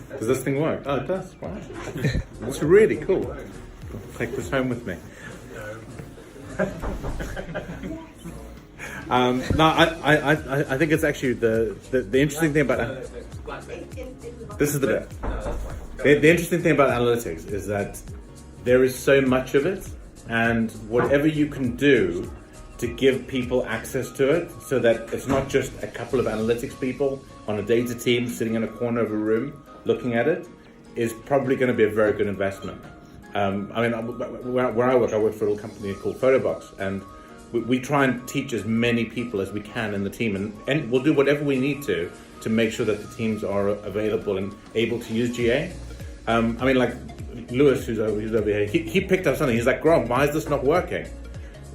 Does this thing work? Oh, it does. Wow. It's really cool. I'll take this home with me. No, I think it's actually the interesting thing about this is the bit. The interesting thing about analytics is that there is so much of it, and whatever you can do to give people access to it, so that it's not just a couple of analytics people on a data team sitting in a corner of a room looking at it, is probably going to be a very good investment. I mean, where I work for a little company called Photobox, and we try and teach as many people as we can in the team, and we'll do whatever we need to make sure that the teams are available and able to use GA. I mean, like Lewis, who's over here, he picked up something. He's like, Grom, why is this not working?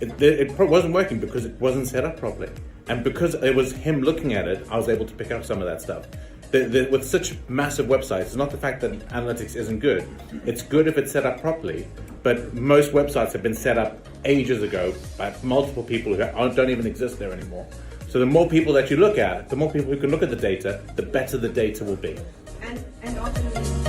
It wasn't working because it wasn't set up properly. And because it was him looking at it, I was able to pick up some of that stuff. With such massive websites, it's not the fact that analytics isn't good. It's good if it's set up properly, but most websites have been set up ages ago by multiple people who don't even exist there anymore. So the more people that you look at, the more people who can look at the data, the better the data will be. And ultimately,